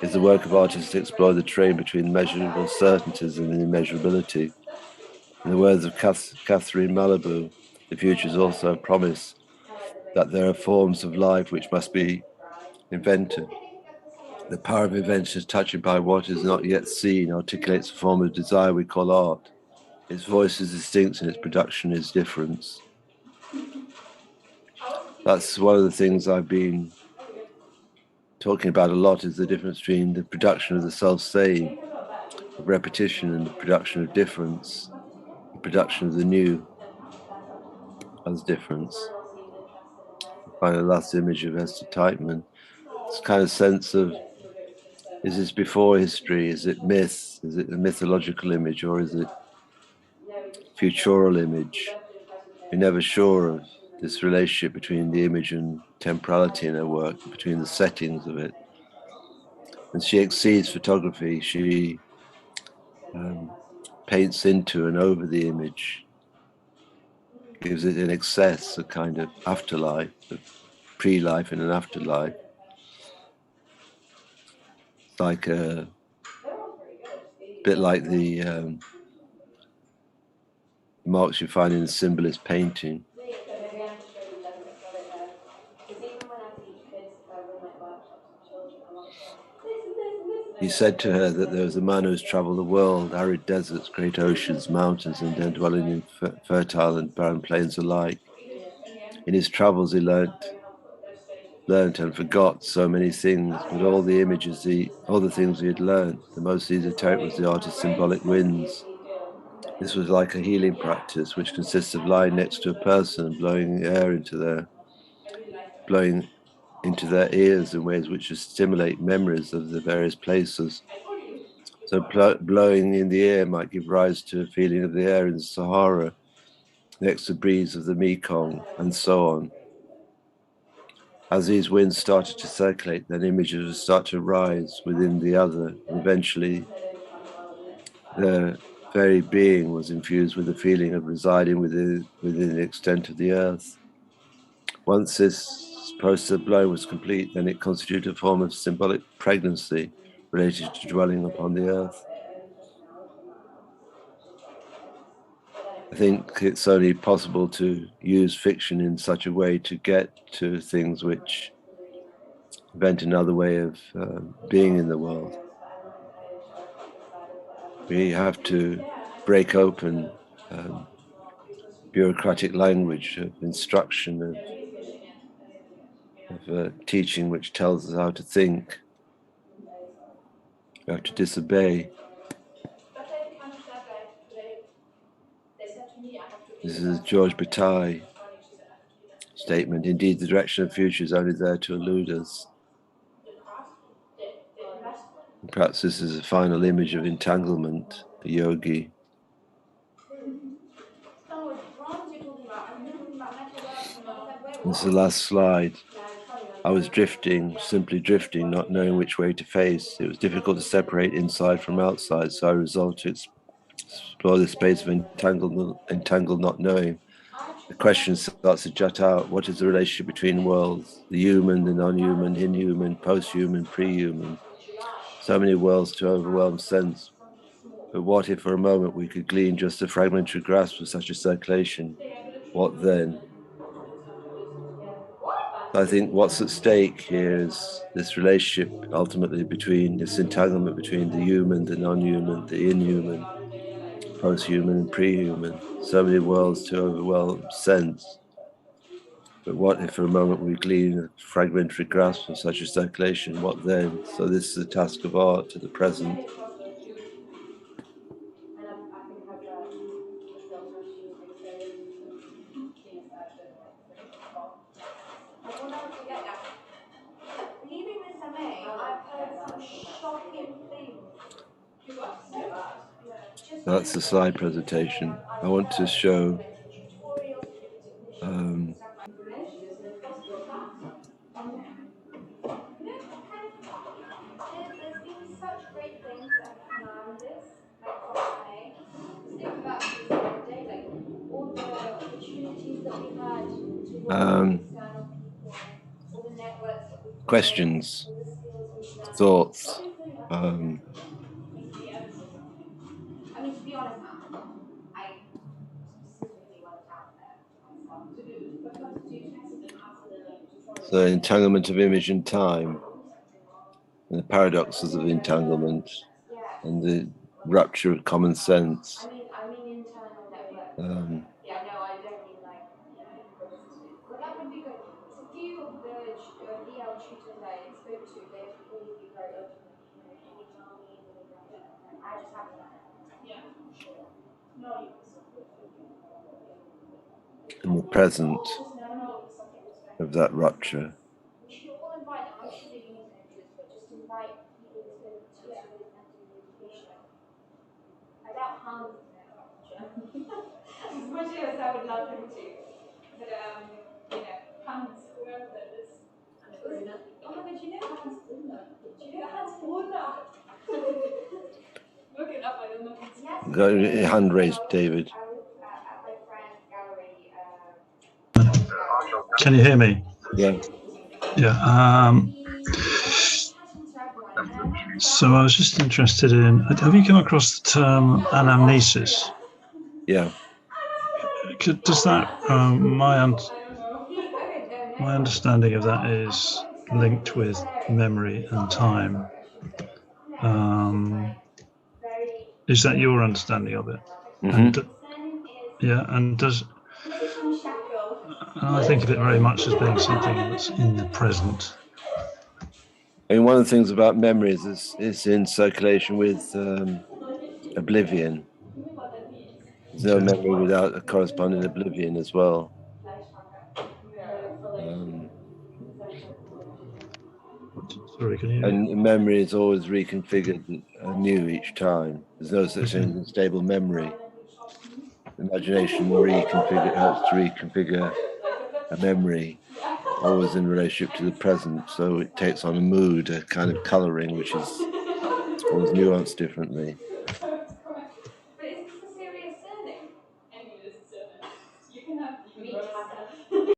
Is the work of artists to explore the train between measurable certainties and immeasurability? In the words of Catherine Malibu, the future is also a promise that there are forms of life which must be invented. The power of invention is touched by what is not yet seen, articulates a form of desire we call art. Its voice is distinct and its production is difference. That's one of the things I've been talking about a lot, is the difference between the production of the self-same, of repetition, and the production of difference, the production of the new as difference. Find the last image of Esther Teichmann. This kind of sense of, is this before history? Is it myth? Is it a mythological image, or is it futural image? We're never sure of this relationship between the image and temporality in her work, between the settings of it. And she exceeds photography. She paints into and over the image, gives it in excess a kind of afterlife, a pre-life and an afterlife. It's like a bit like the marks you find in the symbolist painting. He said to her that there was a man who has traveled the world, arid deserts, great oceans, mountains, and then dwelling in fertile and barren plains alike. In his travels, he learnt and forgot so many things, but all the images, all the things he had learnt, the most esoteric was the artist's symbolic winds. This was like a healing practice, which consists of lying next to a person and blowing air into their ears in ways which stimulate memories of the various places. So blowing in the air might give rise to a feeling of the air in the Sahara, next to the breeze of the Mekong, and so on. As these winds started to circulate, then images would start to rise within the other, and eventually the very being was infused with the feeling of residing within the extent of the earth. Once this process of blowing was complete, then it constituted a form of symbolic pregnancy related to dwelling upon the earth. I think it's only possible to use fiction in such a way to get to things which invent another way of being in the world. We have to break open bureaucratic language of instruction, of teaching which tells us how to think. We have to disobey. is a George Bataille statement. Indeed, the direction of the future is only there to elude us. And perhaps this is a final image of entanglement, a yogi. This is the last slide. I was drifting, simply drifting, not knowing which way to face. It was difficult to separate inside from outside, so I resolved to explore the space of entangled not knowing. The question starts to jut out. What is the relationship between worlds? The human, the non-human, inhuman, post-human, pre-human. So many worlds to overwhelm sense. But what if for a moment we could glean just a fragmentary grasp of such a circulation? What then? I think what's at stake here is this relationship ultimately between this entanglement between the human, the non-human, the inhuman, post-human and pre-human. So many worlds to overwhelm sense. But what if for a moment we glean a fragmentary grasp of such a circulation? What then? So this is a task of art to the present. That's the slide presentation. I want to show questions, thoughts. The entanglement of image and time, and the paradoxes of entanglement, and the rupture of common sense. And the present of that rupture. Got a hand raised, David. Can you hear me? Yeah. Yeah. So I was just interested in, have you come across the term anamnesis? Yeah. Does that, my understanding of that is linked with memory and time. Is that your understanding of it? Mm-hmm. And, yeah, and I think of it very much as being something that's in the present. I mean, one of the things about memories is in circulation with oblivion. There's no memory without a corresponding oblivion as well. Sorry, can you? And memory is always reconfigured anew each time. There's no such thing as stable memory. Imagination helps to reconfigure a memory, always in relationship to the present. So it takes on a mood, a kind of coloring, which is always nuanced differently.